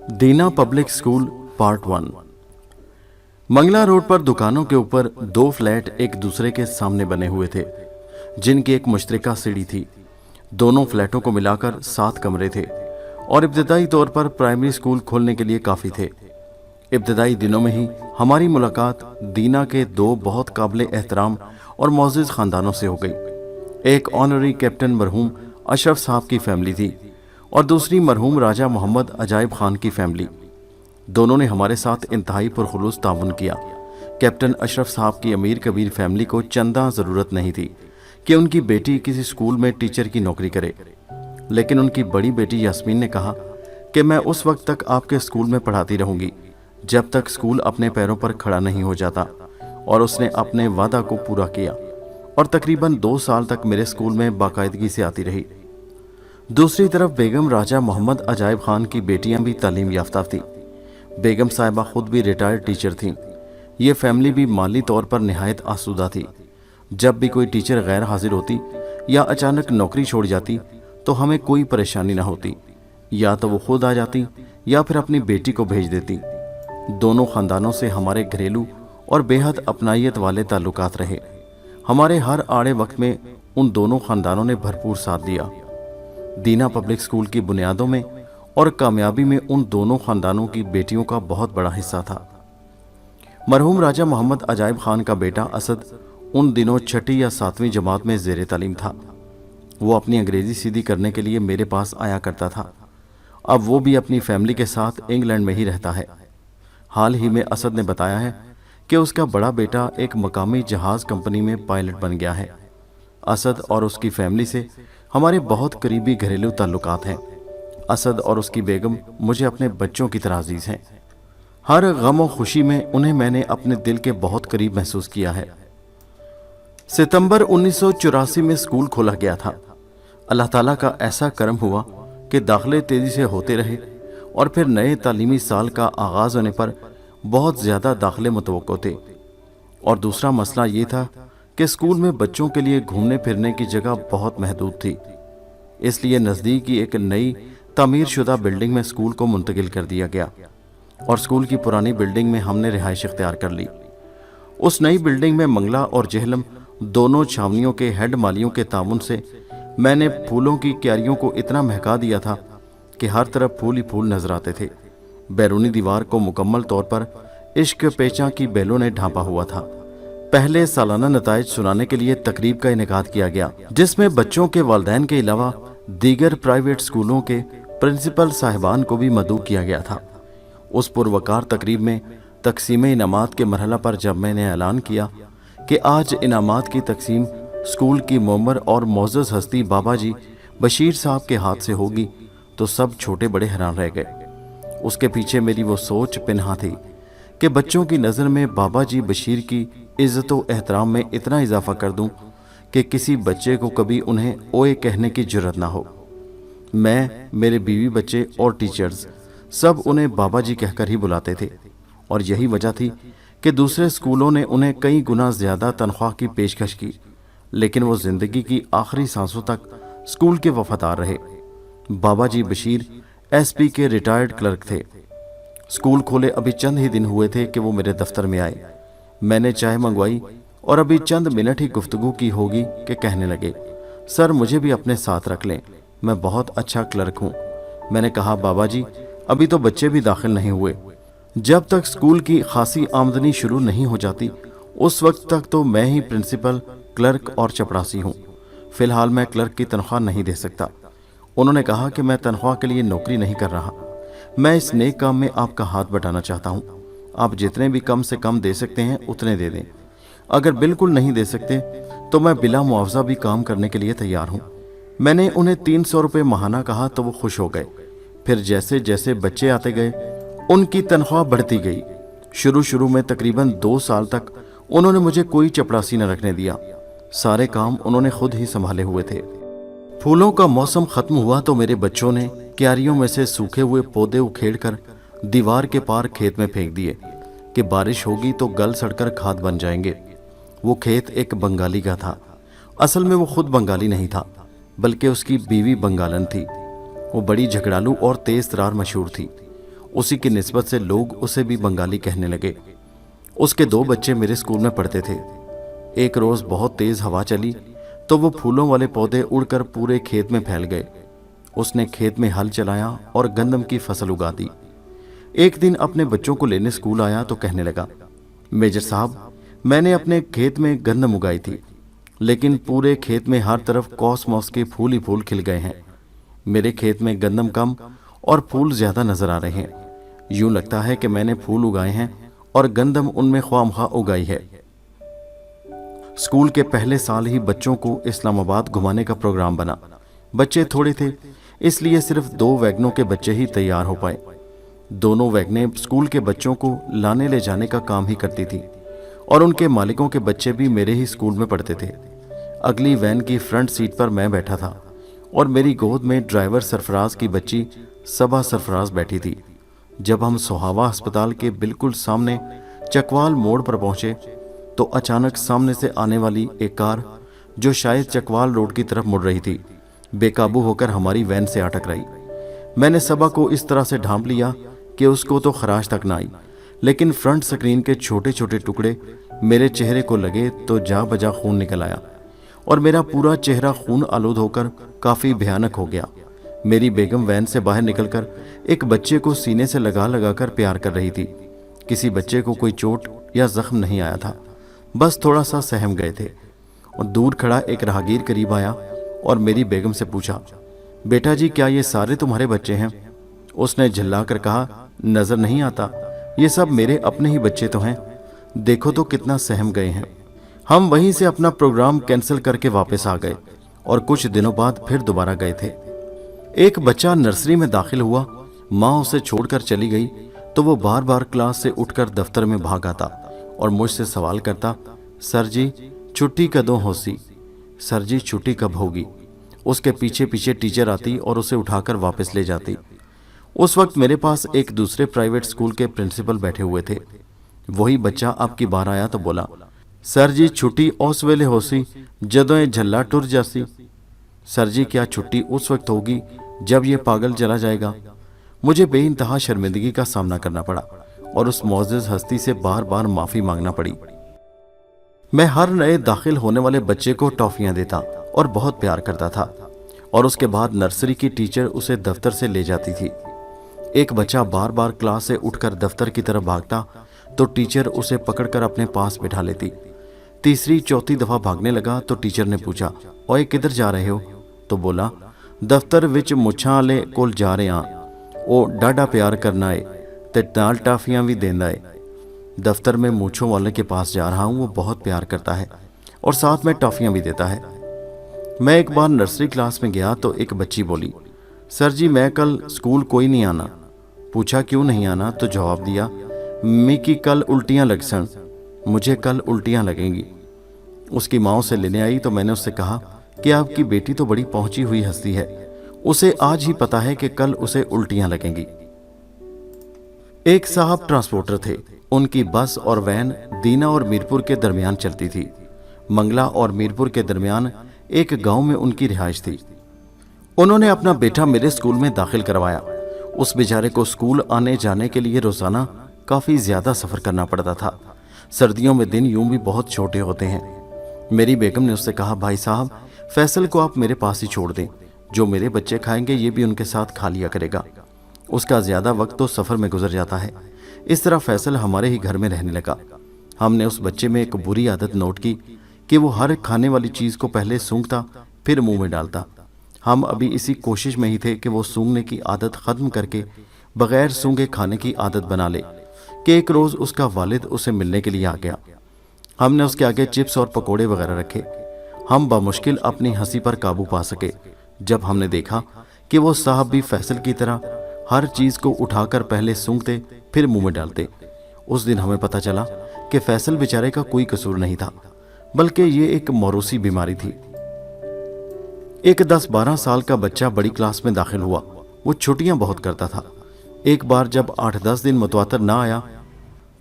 दीना public school part 1। Mangla road पर दुकानों के ऊपर दो फ्लैट एक दूसरे के सामने बने हुए थे, जिनकी एक मुश्तरका सीढ़ी थी। दोनों फ्लैटों को मिलाकर 7 कमरे थे और इब्तदाई तौर पर प्राइमरी स्कूल खोलने के लिए काफ़ी थे। इब्तदाई दिनों में ही हमारी मुलाकात दीना के 2 बहुत काबिल एहतराम और मोअज़्ज़ज़ ख़ानदानों से हो गई। एक ऑनरी कैप्टन मरहूम अशरफ साहब की फैमिली थी और दूसरी मरहूम राजा मोहम्मद अजायब खान की फैमिली। दोनों ने हमारे साथ इंतहाई पुरखुलूस ताउन किया। कैप्टन अशरफ साहब की अमीर कबीर फैमिली को चंदा ज़रूरत नहीं थी कि उनकी बेटी किसी स्कूल में टीचर की नौकरी करे, लेकिन उनकी बड़ी बेटी यास्मीन ने कहा कि मैं उस वक्त तक आपके स्कूल में पढ़ाती रहूँगी जब तक स्कूल अपने पैरों पर खड़ा नहीं हो जाता, और उसने अपने वादा को पूरा किया और तकरीबन 2 साल तक मेरे स्कूल में बाकायदगी से आती रही। दूसरी तरफ बेगम राजा मोहम्मद अजायब खान की बेटियां भी तालीम याफ्ता थीं। बेगम साहिबा खुद भी रिटायर्ड टीचर थीं। ये फैमिली भी माली तौर पर निहायत आसूदा थी। जब भी कोई टीचर गैर हाजिर होती या अचानक नौकरी छोड़ जाती तो हमें कोई परेशानी न होती, या तो वो खुद आ जाती या फिर अपनी बेटी को भेज देती। दोनों ख़ानदानों से हमारे घरेलू और बेहद अपनाइयत वाले ताल्लुकात रहे। हमारे हर आड़े वक्त में उन दोनों ख़ानदानों ने भरपूर साथ दिया। दीना पब्लिक स्कूल की बुनियादों में और कामयाबी में उन दोनों ख़ानदानों की बेटियों का बहुत बड़ा हिस्सा था। मरहूम राजा मोहम्मद अजायब खान का बेटा असद उन दिनों 6ठी या 7वीं जमात में ज़ेरे तालीम था। वो अपनी अंग्रेज़ी सीधी करने के लिए मेरे पास आया करता था। अब वो भी अपनी फैमिली के साथ इंग्लैंड में ही रहता है। हाल ही में असद ने बताया है कि उसका बड़ा बेटा एक मकामी जहाज़ कंपनी में पायलट बन गया है। असद और उसकी फैमिली से हमारे बहुत करीबी घरेलू ताल्लुकात हैं। असद और उसकी बेगम मुझे अपने बच्चों की तरह अजीज़ हैं। हर गम और खुशी में उन्हें मैंने अपने दिल के बहुत करीब महसूस किया है। सितंबर 1984 में स्कूल खोला गया था। अल्लाह ताला का ऐसा करम हुआ कि दाखिले तेज़ी से होते रहे और फिर नए तालीमी साल का आगाज़ होने पर बहुत ज़्यादा दाखिले मुतवक्को थे। और दूसरा मसला ये था कि स्कूल में बच्चों के लिए घूमने फिरने की जगह बहुत महदूद थी, इसलिए नज़दीक की एक नई तामीर शुदा बिल्डिंग में स्कूल को मुंतकिल कर दिया गया और स्कूल की पुरानी बिल्डिंग में हमने रिहाइश इख्तियार कर ली। उस नई बिल्डिंग में मंगला और जेहलम दोनों छावनियों के हेड मालियों के ताउन से मैंने फूलों की क्यारियों को इतना महका दिया था कि हर तरफ फूल ही फूल नजर आते थे। बैरूनी दीवार को मुकम्मल तौर पर इश्क पेचा की बेलों ने ढांपा हुआ था। पहले सालाना नताइज सुनाने के लिए तकरीब का इनेकाद किया गया, जिसमें बच्चों के वालिदैन के अलावा दीगर प्राइवेट स्कूलों के प्रिंसिपल साहिबान को भी मदऊ किया गया था। उस पुरवकार तकरीब में तकसीम इनामात के मरहला पर जब मैंने ऐलान किया कि आज इनामात की तकसीम स्कूल की मोमर और मोअज़्ज़ज़ हस्ती बाबा जी बशीर साहब के हाथ से होगी, तो सब छोटे बड़े हैरान रह गए। उसके पीछे मेरी वो सोच पिन्हा थी कि बच्चों की नज़र में बाबा जी बशीर की इज़्ज़त व एहतराम में इतना इजाफा कर दूं कि किसी बच्चे को कभी उन्हें ओए कहने की जुर्रत ना हो। मैं, मेरे बीवी बच्चे और टीचर्स सब उन्हें बाबा जी कहकर ही बुलाते थे, और यही वजह थी कि दूसरे स्कूलों ने उन्हें कई गुना ज़्यादा तनख्वाह की पेशकश की, लेकिन वो ज़िंदगी की आखिरी सांसों तक स्कूल के वफादार रहे। बाबा जी बशीर SP के रिटायर्ड क्लर्क थे। स्कूल खोले अभी चंद ही दिन हुए थे कि वो मेरे दफ्तर में आए। मैंने चाय मंगवाई और अभी चंद मिनट ही गुफ्तगू की होगी कि कहने लगे, सर मुझे भी अपने साथ रख लें, मैं बहुत अच्छा क्लर्क हूँ। मैंने कहा, बाबा जी अभी तो बच्चे भी दाखिल नहीं हुए। जब तक स्कूल की खासी आमदनी शुरू नहीं हो जाती उस वक्त तक तो मैं ही प्रिंसिपल, क्लर्क और चपरासी हूँ। फ़िलहाल मैं क्लर्क की तनख्वाह नहीं दे सकता। उन्होंने कहा कि मैं तनख्वाह के लिए नौकरी नहीं कर रहा, मैं इस नेक काम में आपका हाथ बटाना चाहता हूँ। आप जितने भी कम से कम दे सकते हैं उतने दे दें। अगर बिल्कुल नहीं दे सकते तो मैं बिला मुआवजा भी काम करने के लिए तैयार हूँ। मैंने उन्हें 300 रुपये माहाना कहा तो वो खुश हो गए। फिर जैसे जैसे बच्चे आते गए उनकी तनख्वाह बढ़ती गई। शुरू में तकरीबन 2 साल तक उन्होंने मुझे कोई चपरासी न रखने दिया। सारे काम उन्होंने खुद ही संभाले हुए थे। फूलों का मौसम खत्म हुआ तो मेरे बच्चों ने क्यारियों में से सूखे हुए पौधे उखेड़कर दीवार के पार खेत में फेंक दिए कि बारिश होगी तो गल सड़कर खाद बन जाएंगे। वो खेत एक बंगाली का था। असल में वो खुद बंगाली नहीं था, बल्कि उसकी बीवी बंगालन थी। वो बड़ी झगड़ालू और तेज तरार मशहूर थी। उसी की निस्बत से लोग उसे भी बंगाली कहने लगे। उसके 2 बच्चे मेरे स्कूल में पढ़ते थे। एक रोज बहुत तेज हवा चली तो वो फूलों वाले पौधे उड़कर पूरे खेत में फैल गए। उसने खेत में हल चलाया और गंदम की फसल उगा दी। एक दिन अपने बच्चों को लेने स्कूल आया तो कहने लगा, मेजर साहब, मैंने अपने खेत में गंदम उगाई थी, लेकिन पूरे खेत में हर तरफ कॉसमॉस के फूल ही फूल खिल गए हैं। मेरे खेत में गंदम कम और फूल ज्यादा नजर आ रहे हैं। यूं लगता है कि मैंने फूल उगाए हैं और गंदम उनमें ख्वामखा उगाई है। स्कूल के पहले साल ही बच्चों को इस्लामाबाद घुमाने का प्रोग्राम बना। बच्चे थोड़े थे, इसलिए सिर्फ 2 वैगनों के बच्चे ही तैयार हो पाए। दोनों वैगनें स्कूल के बच्चों को लाने ले जाने का काम ही करती थी और उनके मालिकों के बच्चे भी मेरे ही स्कूल में पढ़ते थे। अगली वैन की फ्रंट सीट पर मैं बैठा था और मेरी गोद में ड्राइवर सरफराज की बच्ची सबा सरफराज बैठी थी। जब हम सोहावा अस्पताल के बिल्कुल सामने चकवाल मोड़ पर पहुंचे तो अचानक सामने से आने वाली एक कार, जो शायद चकवाल रोड की तरफ मुड़ रही थी, बेकाबू होकर हमारी वैन से आ टकराई। मैंने सबा को इस तरह से ढांप लिया कि उसको तो खराश तक ना आई, लेकिन फ्रंट स्क्रीन के छोटे छोटे टुकड़े मेरे चेहरे को लगे तो जा बजा खून निकल आया और मेरा पूरा चेहरा खून आलूद होकर काफी भयानक हो गया। मेरी बेगम वैन से बाहर निकलकर एक बच्चे को सीने से लगा लगा कर प्यार कर रही थी। किसी बच्चे को कोई चोट या जख्म नहीं आया था, बस थोड़ा सा सहम गए थे। और दूर खड़ा एक राहगीर करीब आया और मेरी बेगम से पूछा, बेटा जी, क्या ये सारे तुम्हारे बच्चे हैं? उसने झल्ला कर कहा, नजर नहीं आता, ये सब मेरे अपने ही बच्चे तो हैं। देखो तो कितना सहम गए हैं। हम वहीं से अपना प्रोग्राम कैंसिल करके वापस आ गए और कुछ दिनों बाद फिर दोबारा गए थे। एक बच्चा नर्सरी में दाखिल हुआ, माँ उसे छोड़कर चली गई तो वो बार बार क्लास से उठकर दफ्तर में भाग आता और मुझसे सवाल करता, सर जी छुट्टी कदों होसी, सर जी छुट्टी कब होगी। उसके पीछे पीछे टीचर आती और उसे उठाकर वापस ले जाती। उस वक्त मेरे पास एक दूसरे प्राइवेट स्कूल के प्रिंसिपल बैठे हुए थे। वही बच्चा अब की बार आया तो बोला, सर जी छुट्टी उस वेले होसी जदों ये झल्ला टुर जासी। सर जी क्या छुट्टी उस वक्त होगी जब ये पागल चला जाएगा। मुझे बेइंतहा शर्मिंदगी का सामना करना पड़ा और उस मोअज़्ज़िज़ हस्ती से बार बार माफी मांगना पड़ी। मैं हर नए दाखिल होने वाले बच्चे को टॉफियां देता और बहुत प्यार करता था और उसके बाद नर्सरी की टीचर उसे दफ्तर से ले जाती थी। एक बच्चा बार बार क्लास से उठकर दफ्तर की तरफ भागता तो टीचर उसे पकड़कर अपने पास बिठा लेती। तीसरी चौथी दफा भागने लगा तो टीचर ने पूछा, ओए किधर जा रहे हो? तो बोला, दफ्तर विच मुछां वाले कोल जा रहे हां, ਉਹ डाढ़ा प्यार करना है ते नाल टाफियां भी देंदा है। दफ्तर में मूछों वाले के पास जा रहा हूँ, वो बहुत प्यार करता है और साथ में टॉफियां भी देता है। मैं एक बार नर्सरी क्लास में गया तो एक बच्ची बोली, सर जी मैं कल स्कूल कोई नहीं आना। पूछा क्यों नहीं आना तो जवाब दिया, मिकी कल उल्टियाँ लग सन, मुझे कल उल्टियाँ लगेंगी। उसकी माँ उसे लेने आई तो मैंने उससे कहा कि आपकी बेटी तो बड़ी पहुंची हुई हस्ती है, उसे आज ही पता है कि कल उसे उल्टियां लगेंगी। एक साहब ट्रांसपोर्टर थे। उनकी बस और वैन दीना और मीरपुर के दरमियान चलती थी। मंगला और मीरपुर के दरमियान एक गांव में उनकी रिहाइश थी। उन्होंने अपना बेटा मेरे स्कूल में दाखिल करवाया। उस बेचारे को स्कूल आने जाने के लिए रोजाना काफी ज्यादा सफर करना पड़ता था। सर्दियों में दिन यूं भी बहुत छोटे होते हैं। मेरी बेगम ने उससे कहा, भाई साहब फैसल को आप मेरे पास ही छोड़ दें, जो मेरे बच्चे खाएंगे ये भी उनके साथ खा लिया करेगा। उसका ज्यादा वक्त तो सफर में गुजर जाता है। इस तरह फैसल हमारे ही घर में रहने लगा। हमने उस बच्चे में एक बुरी आदत नोट की कि वो हर खाने वाली चीज को पहले सूंघता फिर मुंह में डालता। हम अभी इसी कोशिश में ही थे कि वो सूंघने की आदत खत्म करके बगैर सूंघे खाने की आदत बना ले कि एक रोज उसका वालिद उसे मिलने के लिए आ गया। हमने उसके आगे चिप्स और पकोड़े वगैरह रखे। हम बामुश्किल अपनी हंसी पर काबू पा सके जब हमने देखा कि वो साहब भी फैसल की तरह हर चीज को उठाकर पहले सूंघते फिर मुंह में डालते। उस दिन हमें पता चला कि फैसल बेचारे का कोई कसूर नहीं था, बल्कि ये एक मौरूसी बीमारी थी। एक 10-12 साल का बच्चा बड़ी क्लास में दाखिल हुआ। वो छुट्टियां बहुत करता था। एक बार जब 8-10 दिन मुतवातर ना आया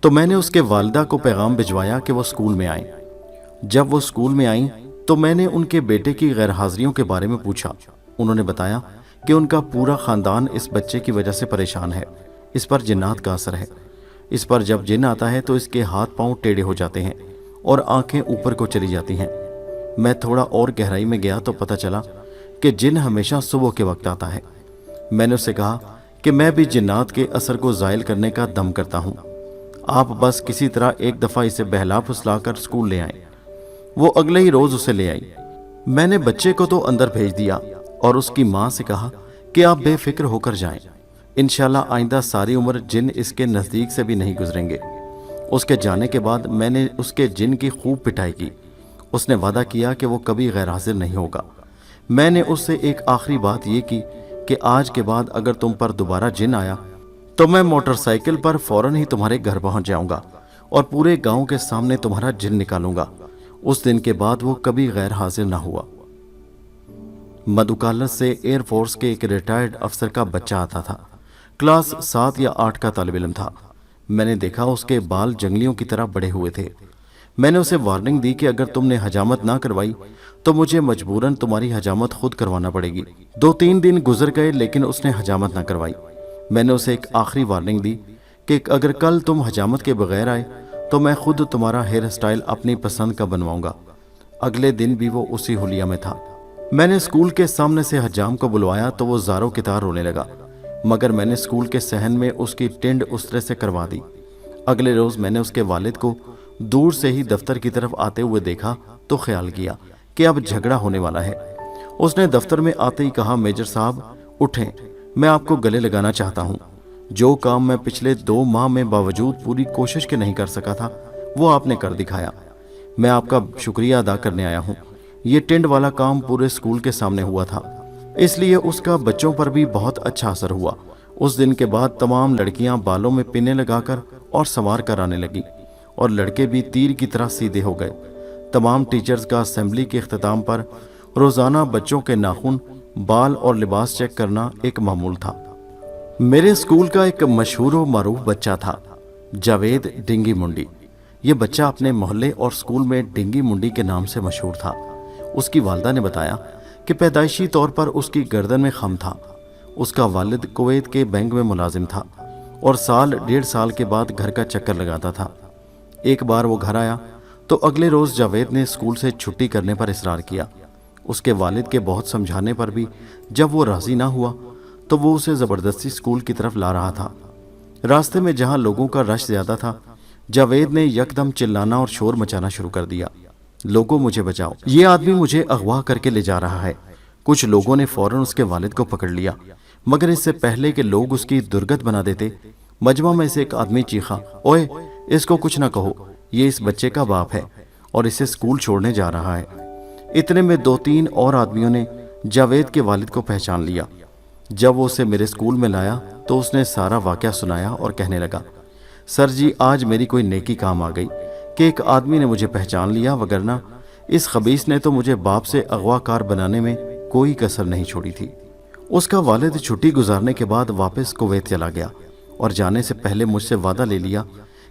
तो मैंने उसके वालिदा को पैगाम भिजवाया कि वो स्कूल में आए। जब वो स्कूल में आई तो मैंने उनके बेटे की गैर हाजिरियों के बारे में पूछा। उन्होंने बताया कि उनका पूरा खानदान इस बच्चे की वजह से परेशान है। اس پر جنات کا اثر ہے۔ اس پر جب جن آتا ہے تو اس کے ہاتھ پاؤں ٹیڑھے ہو جاتے ہیں اور آنکھیں اوپر کو چلی جاتی ہیں۔ میں تھوڑا اور گہرائی میں گیا تو پتہ چلا کہ جن ہمیشہ صبح کے وقت آتا ہے۔ میں نے اسے کہا کہ میں بھی جنات کے اثر کو زائل کرنے کا دم کرتا ہوں، آپ بس کسی طرح ایک دفعہ اسے بہلا پھسلا کر اسکول لے آئیں۔ وہ اگلے ہی روز اسے لے آئی۔ میں نے بچے کو تو اندر بھیج دیا اور اس کی ماں سے کہا کہ آپ بے فکر ہو کر جائیں، انشاءاللہ آئندہ ساری عمر جن اس کے نزدیک سے بھی نہیں گزریں گے۔ اس کے جانے کے بعد میں نے اس کے جن کی خوب پٹائی کی۔ اس نے وعدہ کیا کہ وہ کبھی غیر حاضر نہیں ہوگا۔ میں نے اس سے ایک آخری بات یہ کی کہ آج کے بعد اگر تم پر دوبارہ جن آیا تو میں موٹر سائیکل پر فوراً ہی تمہارے گھر پہنچ جاؤں گا اور پورے گاؤں کے سامنے تمہارا جن نکالوں گا۔ اس دن کے بعد وہ کبھی غیر حاضر نہ ہوا۔ مدھو کالج سے ایئر فورس کے ایک ریٹائرڈ افسر کا بچہ آتا تھا۔ کلاس 7 یا 8 کا طالب علم تھا۔ میں نے دیکھا اس کے بال جنگلیوں کی طرح بڑے ہوئے تھے۔ میں نے اسے وارننگ دی کہ اگر تم نے حجامت نہ کروائی تو مجھے مجبوراً تمہاری حجامت خود کروانا پڑے گی۔ 2-3 دن گزر گئے لیکن اس نے حجامت نہ کروائی۔ میں نے اسے ایک آخری وارننگ دی کہ اگر کل تم حجامت کے بغیر آئے تو میں خود تمہارا ہیئر سٹائل اپنی پسند کا بنواؤں گا۔ اگلے دن بھی وہ اسی حلیہ میں تھا۔ میں نے اسکول کے سامنے سے حجام کو بلوایا تو وہ زاروں کی طرح رونے لگا، مگر میں نے اسکول کے صحن میں اس کی ٹنڈ اس طرح سے کروا دی۔ اگلے روز میں نے اس کے والد کو دور سے ہی دفتر کی طرف آتے ہوئے دیکھا تو خیال کیا کہ اب جھگڑا ہونے والا ہے۔ اس نے دفتر میں آتے ہی کہا، میجر صاحب اٹھیں، میں آپ کو گلے لگانا چاہتا ہوں۔ جو کام میں پچھلے 2 ماہ میں باوجود پوری کوشش کے نہیں کر سکا تھا وہ آپ نے کر دکھایا۔ میں آپ کا شکریہ ادا کرنے آیا ہوں۔ یہ ٹینٹ والا کام پورے اسکول کے سامنے ہوا تھا، اس لیے اس کا بچوں پر بھی بہت اچھا اثر ہوا۔ اس دن کے بعد تمام لڑکیاں بالوں میں پنے لگا کر اور سنوار کر آنے لگی اور لڑکے بھی تیر کی طرح سیدھے ہو گئے۔ تمام ٹیچرز کا اسمبلی کے اختتام پر روزانہ بچوں کے ناخن، بال اور لباس چیک کرنا ایک معمول تھا۔ میرے اسکول کا ایک مشہور و معروف بچہ تھا، جاوید ڈنگی منڈی۔ یہ بچہ اپنے محلے اور اسکول میں ڈنگی منڈی کے نام سے مشہور تھا۔ اس کی والدہ نے بتایا کہ پیدائشی طور پر اس کی گردن میں خم تھا۔ اس کا والد کویت کے بینک میں ملازم تھا اور 1.5 سال کے بعد گھر کا چکر لگاتا تھا۔ ایک بار وہ گھر آیا تو اگلے روز جاوید نے اسکول سے چھٹی کرنے پر اصرار کیا۔ اس کے والد کے بہت سمجھانے پر بھی جب وہ راضی نہ ہوا تو وہ اسے زبردستی اسکول کی طرف لا رہا تھا۔ راستے میں جہاں لوگوں کا رش زیادہ تھا، جاوید نے یکدم چلانا اور شور مچانا شروع کر دیا، لوگوں مجھے بچاؤ، یہ آدمی مجھے اغوا کر کے لے جا رہا ہے۔ کچھ لوگوں نے فوراً اس کے والد کو پکڑ لیا، مگر اس سے پہلے کہ لوگ اس کی درگت بنا دیتے، مجمع میں سے ایک آدمی چیخا، اوئے اس کو کچھ نہ کہو، یہ اس بچے کا باپ ہے اور اسے اسکول چھوڑنے جا رہا ہے۔ اتنے میں 2-3 اور آدمیوں نے جاوید کے والد کو پہچان لیا۔ جب وہ اسے میرے اسکول میں لایا تو اس نے سارا واقعہ سنایا اور کہنے لگا، سر جی آج میری کوئی نیکی کام آ گئی کہ ایک آدمی نے مجھے پہچان لیا، وگرنہ اس خبیث نے تو مجھے باپ سے اغوا کار بنانے میں کوئی کسر نہیں چھوڑی تھی۔ اس کا والد چھٹی گزارنے کے بعد واپس کویت چلا گیا اور جانے سے پہلے مجھ سے وعدہ لے لیا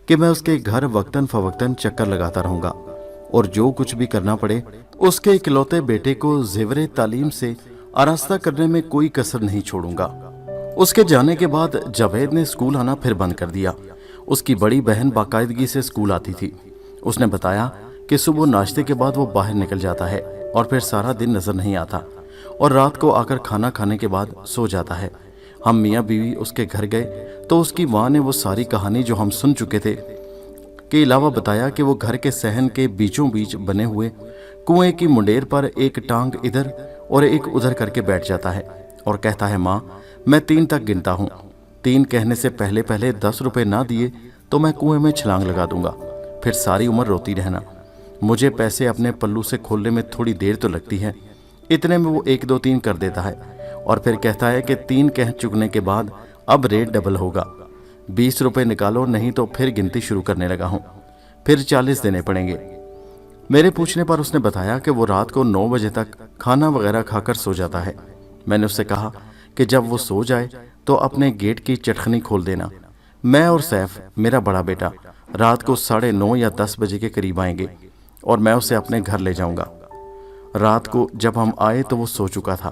کہ میں اس کے گھر وقتاً فوقتاً چکر لگاتا رہوں گا اور جو کچھ بھی کرنا پڑے اس کے اکلوتے بیٹے کو زیور تعلیم سے آراستہ کرنے میں کوئی کسر نہیں چھوڑوں گا۔ اس کے جانے کے بعد جاوید نے اسکول آنا پھر بند کر دیا۔ اس کی بڑی بہن باقاعدگی سے اسکول آتی تھی۔ اس نے بتایا کہ صبح ناشتے کے بعد وہ باہر نکل جاتا ہے اور پھر سارا دن نظر نہیں آتا اور رات کو آ کر کھانا کھانے کے بعد سو جاتا ہے۔ ہم میاں بیوی اس کے گھر گئے تو اس کی ماں نے وہ ساری کہانی جو ہم سن چکے تھے کے علاوہ بتایا کہ وہ گھر کے صحن کے بیچوں بیچ بنے ہوئے کنویں کی منڈیر پر ایک ٹانگ ادھر اور ایک ادھر کر کے بیٹھ جاتا ہے اور کہتا ہے، ماں میں 3 تک گنتا ہوں، 3 کہنے سے پہلے 10 روپے نہ دیے تو میں کنویں میں چھلانگ لگا دوں گا، پھر ساری عمر روتی رہنا۔ مجھے پیسے اپنے پلو سے کھولنے میں تھوڑی دیر تو لگتی ہے، اتنے میں وہ 1 2 3 کر دیتا ہے اور پھر کہتا ہے کہ 3 کہہ چکنے کے بعد اب ریٹ ڈبل ہوگا، 20 روپے نکالو نہیں تو پھر گنتی شروع کرنے لگا ہوں، پھر 40 دینے پڑیں گے۔ میرے پوچھنے پر اس نے بتایا کہ وہ رات کو 9 بجے تک کھانا وغیرہ کھا کر سو جاتا ہے۔ میں نے اس سے کہا کہ جب وہ سو جائے تو اپنے گیٹ کی چٹخنی کھول دینا، میں اور سیف میرا بڑا بیٹا رات کو 9:30 یا 10 بجے کے قریب آئیں گے اور میں اسے اپنے گھر لے جاؤں گا۔ رات کو جب ہم آئے تو وہ سو چکا تھا۔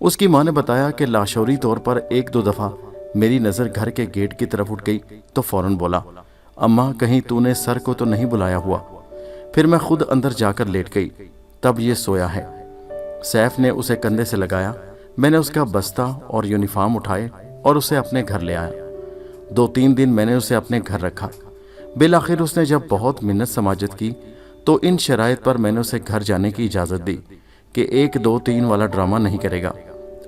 اس کی ماں نے بتایا کہ لاشعوری طور پر 1 2 دفعہ मेरी नज़र घर के गेट की तरफ उठ गई तो फौरन बोला, अम्मा कहीं तूने सर को तो नहीं बुलाया हुआ। फिर मैं खुद अंदर जाकर लेट गई, तब ये सोया है। सैफ ने उसे कंधे से लगाया। मैंने उसका बस्ता और यूनिफॉर्म उठाए और उसे अपने घर ले आया। 2-3 दिन मैंने उसे अपने घर रखा। बिलाखिर उसने जब बहुत मिन्नत समाजत की तो इन शराइत पर मैंने उसे घर जाने की इजाज़त दी कि 1, 2, 3 वाला ड्रामा नहीं करेगा,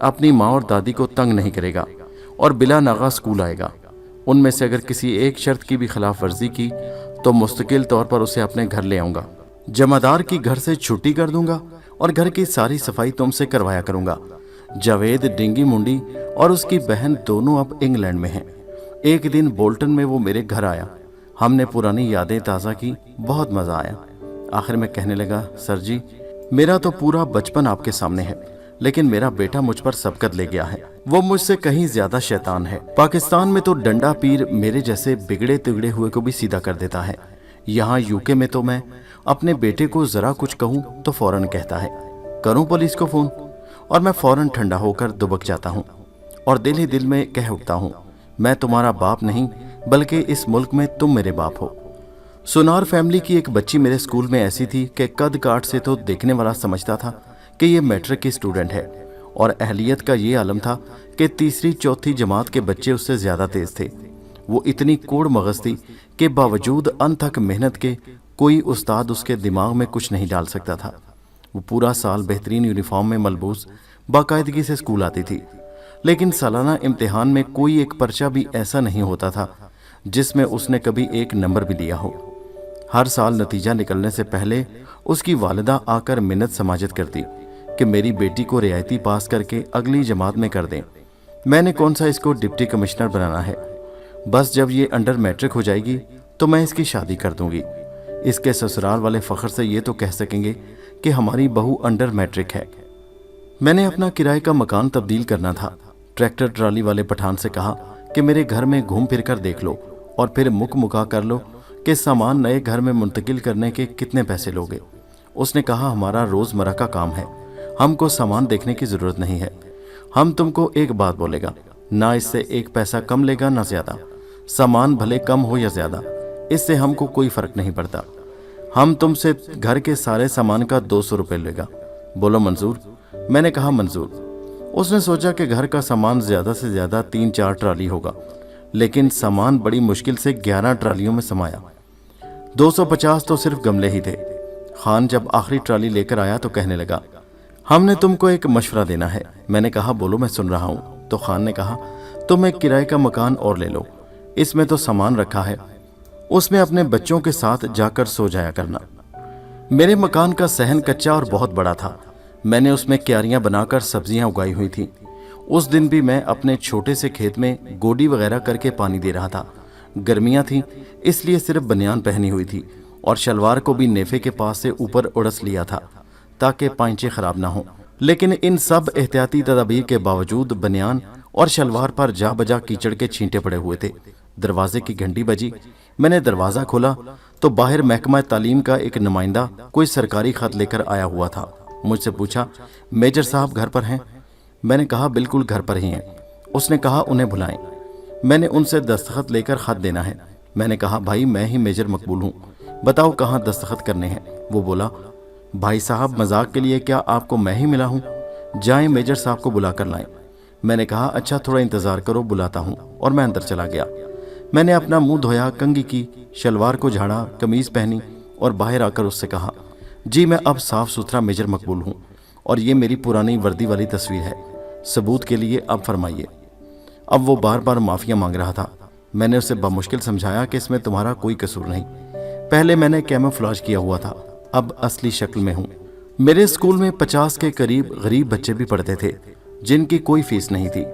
अपनी माँ और दादी को तंग नहीं करेगा और बिला नागा स्कूल आएगा। उनमें से अगर किसी एक शर्त की भी खिलाफ वर्जी की तो मुस्तकिल तौर पर उसे अपने घर ले आऊँगा। जमादार की घर से छुट्टी कर दूंगा और घर की सारी सफाई तुमसे करवाया करूंगा। जावेद डिंगी मुंडी और उसकी बहन दोनों अब इंग्लैंड में हैं। एक दिन बोल्टन में वो मेरे घर आया। हमने पुरानी यादें ताज़ा की, बहुत मज़ा आया। आखिर में कहने लगा, सर जी मेरा तो पूरा बचपन आपके सामने है, लेकिन मेरा बेटा मुझ पर सबकत ले गया है। वो मुझसे कहीं ज्यादा शैतान है। पाकिस्तान में तो डंडा पीर मेरे जैसे बिगड़े तिगड़े हुए को भी सीधा कर देता है। यहाँ यूके में तो मैं अपने बेटे को जरा कुछ कहूँ तो फौरन कहता है, करूँ पुलिस को फोन, और मैं फौरन ठंडा होकर दुबक जाता हूँ और दिल ही दिल में कह उठता हूँ, मैं तुम्हारा बाप नहीं बल्कि इस मुल्क में तुम मेरे बाप हो। सुनार फैमिली की एक बच्ची मेरे स्कूल में ऐसी थी कि कद काट से तो देखने वाला समझता था कि ये मैट्रिक की स्टूडेंट है, और अहलियत का ये आलम था कि तीसरी चौथी जमात के बच्चे उससे ज़्यादा तेज थे। वो इतनी कोड़ मगज थी कि बावजूद अनथक मेहनत के कोई उस्ताद उसके दिमाग में कुछ नहीं डाल सकता था। वो पूरा साल बेहतरीन यूनिफॉर्म में मलबूस बाकायदगी से स्कूल आती थी, लेकिन सालाना इम्तिहान में कोई एक पर्चा भी ऐसा नहीं होता था जिसमें उसने कभी एक नंबर भी लिया हो। हर साल नतीजा निकलने से पहले उसकी वालिदा आकर मिन्नत समाजत करती कि मेरी बेटी को रियायती पास करके अगली जमात में कर दें। मैंने कौन सा इसको डिप्टी कमिश्नर बनाना है, बस जब ये अंडर मैट्रिक हो जाएगी तो मैं इसकी शादी कर दूंगी। इसके ससुराल वाले फ़ख्र से ये तो कह सकेंगे कि हमारी बहू अंडर मैट्रिक है। मैंने अपना किराए का मकान तब्दील करना था। ट्रैक्टर ट्राली वाले पठान से कहा कि मेरे घर में घूम फिर कर देख लो और फिर मुका कर लो कि सामान नए घर में मुंतकिल करने के कितने पैसे लोगे। उसने कहा, हमारा रोज़मर्रा का काम है, हमको सामान देखने की ज़रूरत नहीं है। हम तुमको एक बात बोलेगा, ना इससे एक पैसा कम लेगा ना ज़्यादा। सामान भले कम हो या ज़्यादा, इससे हमको कोई फ़र्क नहीं पड़ता। हम तुमसे घर के सारे सामान का 200 रुपये लेगा। बोलो मंजूर? मैंने कहा मंजूर। उसने सोचा कि घर का सामान ज़्यादा से ज़्यादा 3-4 ट्राली होगा, लेकिन सामान बड़ी मुश्किल से 11 ट्रालियों में समाया। 250 तो सिर्फ गमले ही थे। खान जब आखिरी ट्राली लेकर आया तो कहने लगा, हमने तुमको एक मशवरा देना है। मैंने कहा, बोलो, मैं सुन रहा हूँ। तो खान ने कहा, तुम एक किराए का मकान और ले लो, इसमें तो सामान रखा है, उसमें अपने बच्चों के साथ जाकर सो जाया करना। मेरे मकान का सहन कच्चा और बहुत बड़ा था। मैंने उसमें क्यारियां बनाकर सब्जियां उगाई हुई थी। उस दिन भी मैं अपने छोटे से खेत में गोडी वगैरह करके पानी दे रहा था। गर्मियां थीं, इसलिए सिर्फ बनियान पहनी हुई थी और शलवार को भी नेफे के पास से ऊपर उड़स लिया था ताकि पांचे खराब ना हो। लेकिन इन सब एहतियाती तदाबीर के बावजूद बनियान और शलवार पर जा बजा कीचड़ के छींटे पड़े हुए थे। दरवाजे की घंटी बजी। मैंने दरवाज़ा खोला तो बाहर महकमा तालीम का एक नुमाइंदा कोई सरकारी खत लेकर आया हुआ था। मुझसे पूछा, मेजर साहब घर पर हैं? मैंने कहा, बिल्कुल घर पर ही हैं। उसने कहा, उन्हें बुलाएं, मैंने उनसे दस्तखत लेकर खत देना है। मैंने कहा, भाई मैं ही मेजर मकबूल हूँ, बताओ कहाँ दस्तखत करने हैं। वो बोला, भाई साहब मजाक के लिए क्या आपको मैं ही मिला हूँ? जाएं मेजर साहब को बुला कर लाएं। मैंने कहा, अच्छा थोड़ा इंतज़ार करो, बुलाता हूँ, और मैं अंदर चला गया। मैंने अपना मुंह धोया, कंघी की, शलवार को झाड़ा, कमीज़ पहनी और बाहर आकर उससे कहा, जी मैं अब साफ़ सुथरा मेजर मकबूल हूँ और ये मेरी पुरानी वर्दी वाली तस्वीर है, सबूत के लिए अब फरमाइए। अब वो बार बार माफ़िया मांग रहा था। मैंने उसे बमुश्किल समझाया कि इसमें तुम्हारा कोई कसूर नहीं, पहले मैंने कैमोफ्लेज किया हुआ था, अब असली शक्ल में हूँ। मेरे स्कूल में 50 के करीब गरीब बच्चे भी पढ़ते थे जिनकी कोई फीस नहीं थी।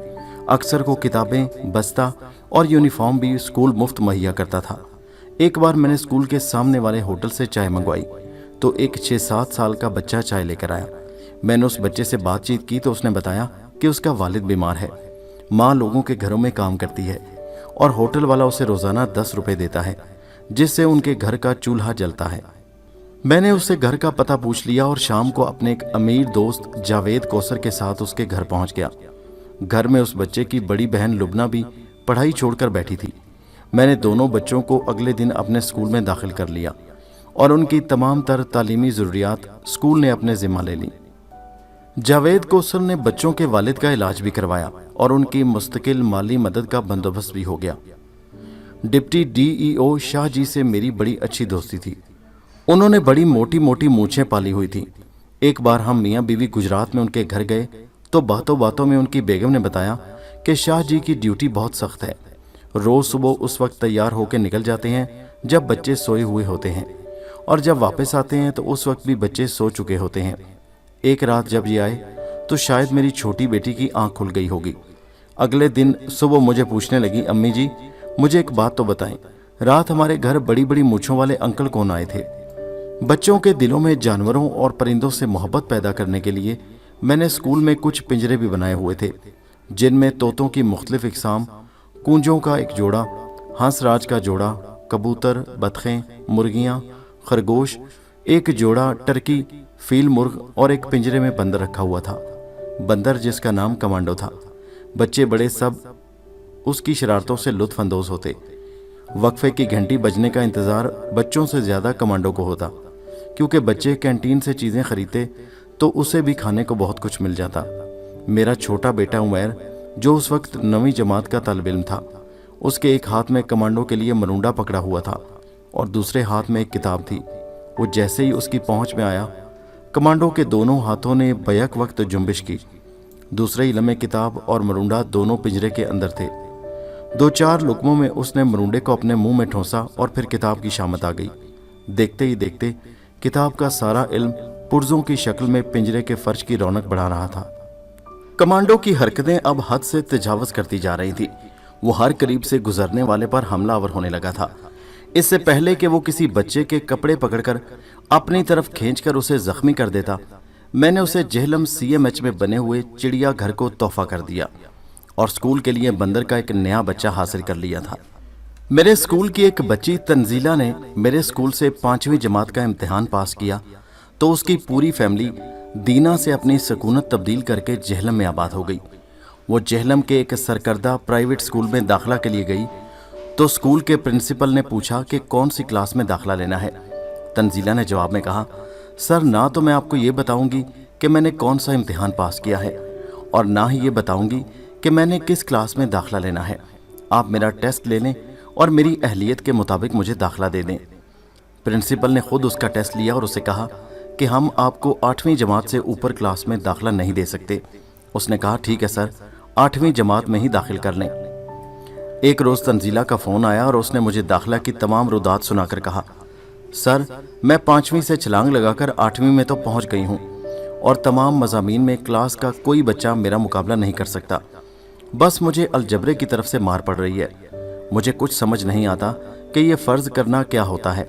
अक्सर को किताबें, बस्ता और यूनिफॉर्म भी स्कूल मुफ्त मुहैया करता था। एक बार मैंने स्कूल के सामने वाले होटल से चाय मंगवाई तो एक 6-7 साल का बच्चा चाय लेकर आया। मैंने उस बच्चे से बातचीत की तो उसने बताया कि उसका वालिद बीमार है, माँ लोगों के घरों में काम करती है और होटल वाला उसे रोज़ाना 10 रुपये देता है जिससे उनके घर का चूल्हा जलता है। मैंने उससे घर का पता पूछ लिया और शाम को अपने एक अमीर दोस्त जावेद कौसर के साथ उसके घर पहुंच गया। घर में उस बच्चे की बड़ी बहन लुबना भी पढ़ाई छोड़कर बैठी थी। मैंने दोनों बच्चों को अगले दिन अपने स्कूल में दाखिल कर लिया और उनकी तमाम तर तालीमी ज़रूरियात स्कूल ने अपने ज़िम्मा ले ली। जावेद कौसर ने बच्चों के वालिद का इलाज भी करवाया और उनकी मुस्तकिल माली मदद का बंदोबस्त भी हो गया। डिप्टी DEO शाह जी से मेरी बड़ी अच्छी दोस्ती थी। उन्होंने बड़ी मोटी मोटी मूछें पाली हुई थी। एक बार हम मियाँ बीवी गुजरात में उनके घर गए तो बातों बातों में उनकी बेगम ने बताया कि शाह जी की ड्यूटी बहुत सख्त है। रोज़ सुबह उस वक्त तैयार होकर निकल जाते हैं जब बच्चे सोए हुए होते हैं, और जब वापस आते हैं तो उस वक्त भी बच्चे सो चुके होते हैं। एक रात जब ये आए तो शायद मेरी छोटी बेटी की आंख खुल गई होगी। अगले दिन सुबह मुझे पूछने लगी, अम्मी जी मुझे एक बात तो बताएं, रात हमारे घर बड़ी बड़ी मूँछों वाले अंकल कौन आए थे? बच्चों के दिलों में जानवरों और परिंदों से मोहब्बत पैदा करने के लिए मैंने स्कूल में कुछ पिंजरे भी बनाए हुए थे, जिनमें तोतों की मुख्तलिफ इकसाम, कूंजों का एक जोड़ा, हंसराज का जोड़ा, कबूतर, बतखें, मुर्गियाँ, खरगोश, एक जोड़ा टर्की, फील मुर्ग और एक पिंजरे में बंदर रखा हुआ था। बंदर जिसका नाम कमांडो था। बच्चे बड़े सब उसकी शरारतों से लुत्फ अंदोज होते। वक्फे की घंटी बजने का इंतज़ार बच्चों से ज़्यादा कमांडो को होता, क्योंकि बच्चे कैंटीन से चीज़ें खरीदते तो उसे भी खाने को बहुत कुछ मिल जाता। मेरा छोटा बेटा उमैर, जो उस वक्त 9वीं जमात का तालिब इल्म था, उसके एक हाथ में कमांडो के लिए मरूंडा पकड़ा हुआ था और दूसरे हाथ में एक किताब थी। वो जैसे ही उसकी पहुंच में आया, कमांडो के दोनों हाथों ने बैक वक्त जुम्बिश की। दूसरे ही लम्हे किताब और मरूंडा दोनों पिंजरे के अंदर थे। 2-4 लुकमों में उसने मरूंडे को अपने मुंह में ठोंसा और फिर किताब की शामत आ गई। देखते ही देखते किताब का सारा इल्म पुर्जों की शक्ल में पिंजरे के फर्श की रौनक बढ़ा रहा था। कमांडो की हरकतें अब हद से तजावज़ करती जा रही थी। वो हर करीब से गुजरने वाले पर हमलावर होने लगा था। इससे पहले कि वो किसी बच्चे के कपड़े पकड़कर अपनी तरफ खींचकर उसे जख्मी कर देता, मैंने उसे जेहलम CMH में बने हुए चिड़िया घर को तोहफा कर दिया और स्कूल के लिए बंदर का एक नया बच्चा हासिल कर लिया था। मेरे स्कूल की एक बच्ची तंजीला ने मेरे स्कूल से 5वीं जमात का इम्तिहान पास किया तो उसकी पूरी फैमिली दीना से अपनी सकूनत तब्दील करके जेहलम में आबाद हो गई। वो जेहलम के एक सरकर्दा प्राइवेट स्कूल में दाखिला के लिए गई तो स्कूल के प्रिंसिपल ने पूछा कि कौन सी क्लास में दाखिला लेना है। तंजीला ने जवाब में कहा, सर ना तो मैं आपको ये बताऊंगी कि मैंने कौन सा इम्तिहान पास किया है और ना ही ये बताऊंगी कि मैंने किस क्लास में दाखिला लेना है। आप मेरा टेस्ट ले लें और मेरी अहलियत के मुताबिक मुझे दाखिला दे दें। प्रिंसिपल ने खुद उसका टेस्ट लिया और उसे कहा कि हम आपको 8वीं जमात से ऊपर क्लास में दाखिला नहीं दे सकते। उसने कहा, ठीक है सर, 8वीं जमात में ही दाखिल कर लें। एक रोज़ तंजीला का फ़ोन आया और उसने मुझे दाखिला की तमाम रुदात सुनाकर कहा, सर मैं 5वीं से छलांग लगाकर 8वीं में तो पहुंच गई हूं और तमाम मज़ामीन में क्लास का कोई बच्चा मेरा मुकाबला नहीं कर सकता। बस मुझे अलजबरे की तरफ से मार पड़ रही है। मुझे कुछ समझ नहीं आता कि ये फ़र्ज़ करना क्या होता है।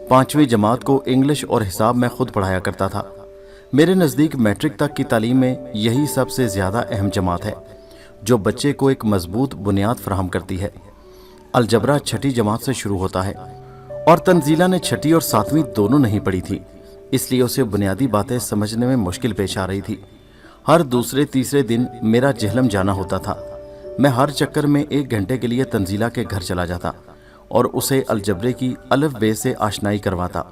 5वीं जमात को इंग्लिश और हिसाब मैं खुद पढ़ाया करता था। मेरे नज़दीक मैट्रिक तक की तालीम में यही सबसे ज़्यादा अहम जमात है जो बच्चे को एक मजबूत बुनियाद फराहम करती है। अलजबरा 6ठी जमात से शुरू होता है और तंजीला ने 6ठी और 7वीं दोनों नहीं पढ़ी थी, इसलिए उसे बुनियादी बातें समझने में मुश्किल पेश आ रही थी। हर दूसरे तीसरे दिन मेरा जेहलम जाना होता था। मैं हर चक्कर में 1 घंटे के लिए तंजीला के घर चला जाता और उसे अलजबरे की अलफ बे से आशनाई करवाता।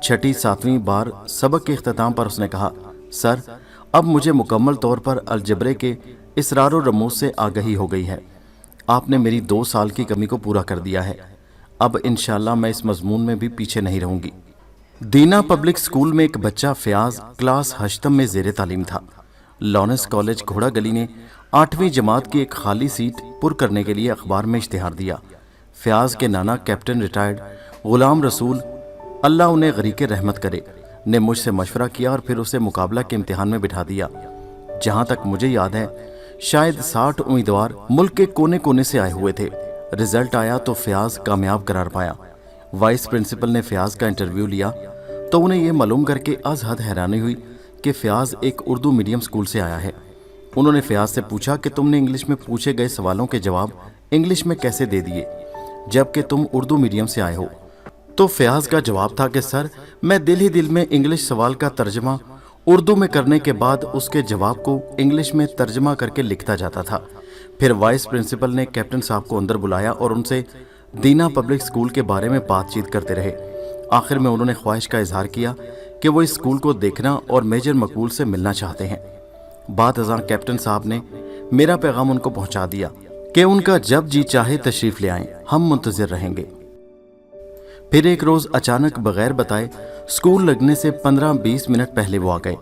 6ठी 7वीं बार सबक के इख्तिताम पर उसने कहा, सर अब मुझे मुकम्मल तौर पर अलजबरे के इसरार और रमूज से आगही हो गई है। आपने मेरी 2 साल की कमी को पूरा कर दिया है। अब इंशाअल्लाह मैं इस मजमून में भी पीछे नहीं रहूंगी। दीना पब्लिक स्कूल में एक बच्चा फयाज क्लास 8वीं में ज़ेरे तालीम था। लॉरेंस कॉलेज घोड़ा गली ने 8वीं जमात की एक खाली सीट पुर करने के लिए अखबार में इश्तिहार दिया। फयाज के नाना कैप्टन रिटायर्ड गुलाम रसूल, अल्लाह उन्हें गरीक़े रहमत करे, ने मुझसे मशवरा किया और फिर उसे मुकाबला के इम्तिहान में बिठा दिया। जहाँ तक मुझे याद है शायद 60 उम्मीदवार मुल्क के कोने कोने से आए हुए थे। रिजल्ट आया तो फयाज कामयाब करार पाया। वाइस प्रिंसिपल ने फयाज का इंटरव्यू लिया तो उन्हें यह मालूम करके अज हद हैरानी हुई कि फयाज एक उर्दू मीडियम स्कूल से आया है। उन्होंने फयाज से पूछा कि तुमने इंग्लिश में पूछे गए सवालों के जवाब इंग्लिश में कैसे दे दिए जबकि तुम उर्दू मीडियम से आए हो। तो फयाज का जवाब था कि सर मैं दिल ही दिल में इंग्लिश सवाल का तर्जमा उर्दू में करने के बाद उसके जवाब को इंग्लिश में तर्जमा करके लिखता जाता था, फिर वाइस प्रिंसिपल ने कैप्टन साहब को अंदर बुलाया और उनसे दीना पब्लिक स्कूल के बारे में बातचीत करते रहे। आखिर में उन्होंने ख्वाहिश का इजहार किया कि वो इस स्कूल को देखना और मेजर मकबूल से मिलना चाहते हैं। बाद अज़ां कैप्टन साहब ने मेरा पैगाम उनको पहुंचा दिया कि उनका जब जी चाहे तशरीफ ले आएं, हम मुंतज़िर रहेंगे। फिर एक रोज़ अचानक बगैर बताए स्कूल लगने से 15-20 मिनट पहले वो आ गए।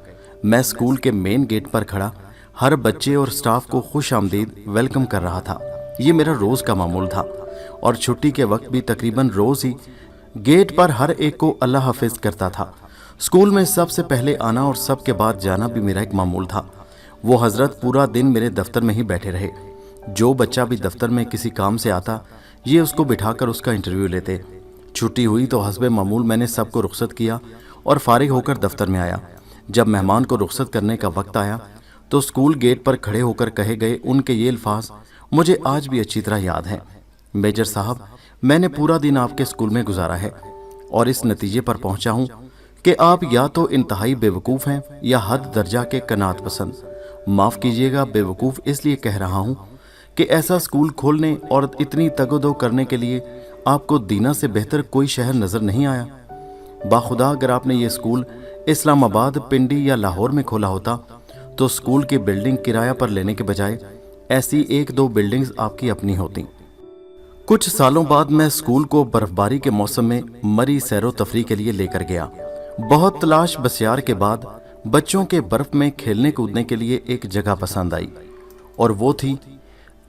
मैं स्कूल के मेन गेट पर खड़ा हर बच्चे और स्टाफ को खुश आमदीद वेलकम कर रहा था। ये मेरा रोज़ का मामूल था और छुट्टी के वक्त भी तकरीबन रोज़ ही गेट पर हर एक को अल्लाह हाफिज करता था। स्कूल में सबसे पहले आना और सबके बाद जाना भी मेरा एक मामूल था। वो हजरत पूरा दिन मेरे दफ्तर में ही बैठे रहे। जो बच्चा भी दफ्तर में किसी काम से आता, ये उसको बिठाकर उसका इंटरव्यू लेते। छुट्टी हुई तो हस्बे मामूल मैंने सबको रुखसत किया और फारिग होकर दफ्तर में आया। जब मेहमान को रुखसत करने का वक्त आया तो स्कूल गेट पर खड़े होकर कहे गए उनके ये अल्फाज मुझे आज भी अच्छी तरह याद हैं। मेजर साहब, मैंने पूरा दिन आपके स्कूल में गुजारा है और इस नतीजे पर पहुंचा हूं कि आप या तो इंतहाई बेवकूफ़ हैं या हद दर्जा के कनात पसंद। माफ़ कीजिएगा, बेवकूफ़ इसलिए कह रहा हूं कि ऐसा स्कूल खोलने और इतनी तगोदो करने के लिए आपको दीना से बेहतर कोई शहर नज़र नहीं आया। बाखुदा अगर आपने ये स्कूल इस्लामाबाद, पिंडी या लाहौर में खोला होता तो स्कूल की बिल्डिंग किराया पर लेने के बजाय ऐसी 1-2 बिल्डिंग्स आपकी अपनी होती। कुछ सालों बाद मैं स्कूल को बर्फबारी के मौसम में मरी सैरो तफरी के लिए लेकर गया। बहुत तलाश बसियार के बाद बच्चों के बर्फ में खेलने कूदने के लिए एक जगह पसंद आई और वो थी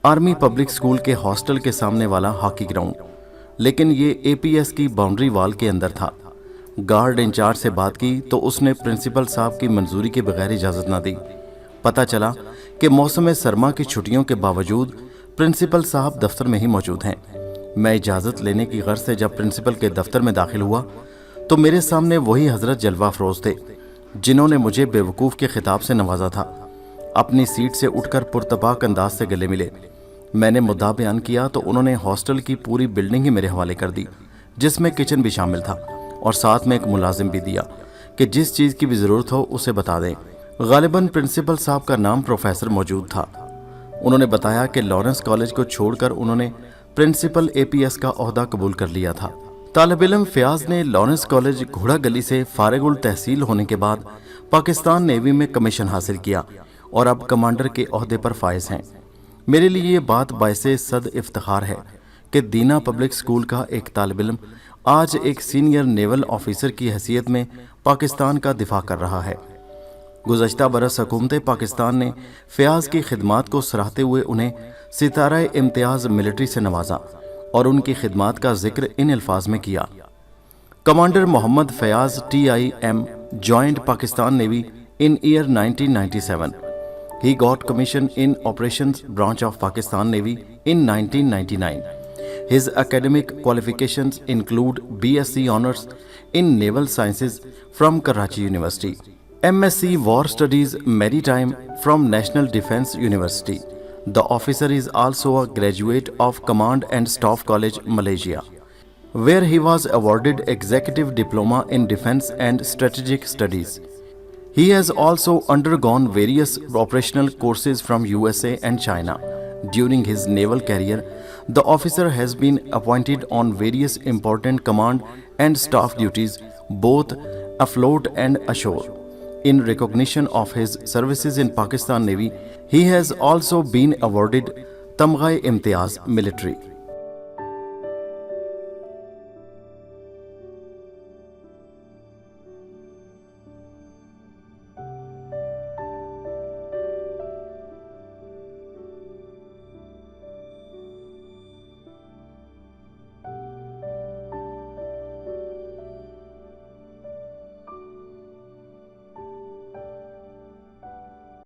आर्मी पब्लिक स्कूल के हॉस्टल के सामने वाला हॉकी ग्राउंड। लेकिन ये APS की बाउंड्री वाल के अंदर था। गार्ड इंचार्ज से बात की तो उसने प्रिंसिपल साहब की मंजूरी के बगैर इजाज़त ना दी। पता चला कि मौसम सरमा की छुट्टियों के बावजूद प्रिंसिपल साहब दफ्तर में ही मौजूद हैं। मैं इजाज़त लेने की गर्ज से जब प्रिंसिपल के दफ्तर में दाखिल हुआ तो मेरे सामने वही हजरत जलवा अफरोज थे जिन्होंने मुझे बेवकूफ़ के खिताब से नवाजा था। अपनी सीट से उठकर पुरतबाक अंदाज से गले मिले। मैंने मुद्दा बयान किया तो उन्होंने हॉस्टल की पूरी बिल्डिंग ही मेरे हवाले कर दी, जिसमें किचन भी शामिल था और साथ में एक मुलाजिम भी दिया कि जिस चीज़ की भी ज़रूरत हो उसे बता दें। गालिबन प्रिंसिपल साहब का नाम प्रोफेसर मौजूद था। उन्होंने बताया कि लॉरेंस कॉलेज को छोड़कर उन्होंने प्रिंसिपल APS का ओहदा कबूल कर लिया था। तालिब इल्म फयाज ने लॉरेंस कॉलेज घोड़ा गली से फारिगुल तहसील होने के बाद पाकिस्तान नेवी में कमीशन हासिल किया और अब कमांडर के ओहदे पर फायज हैं। मेरे लिए ये बात बायसे सद इफ्तिखार है कि दीना पब्लिक स्कूल का एक तालिब इल्म आज एक सीनियर नेवल ऑफिसर की हैसियत में पाकिस्तान का दिफा कर रहा है। गुज़श्ता बरस हुकूमत पाकिस्तान ने फयाज की खिदमात को सराहते हुए उन्हें सितारा इम्तियाज़ मिलिट्री से नवाजा और उनकी खिदमात का जिक्र इन अल्फाज में किया। Commander Mohammad Fayyaz TIM joined Pakistan Navy in year 1997. He got commission in Operations Branch of Pakistan Navy in 1999. His academic qualifications include BSc Honours in Naval Sciences from Karachi University, MSc War Studies Maritime from National Defence University. The officer is also a graduate of Command and Staff College, Malaysia, where he was awarded Executive Diploma in Defence and Strategic Studies. He has also undergone various operational courses from USA and China. During his naval career, the officer has been appointed on various important command and staff duties, both afloat and ashore. In recognition of his services in Pakistan Navy, he has also been awarded Tamgha-e-Imtiyaz Military.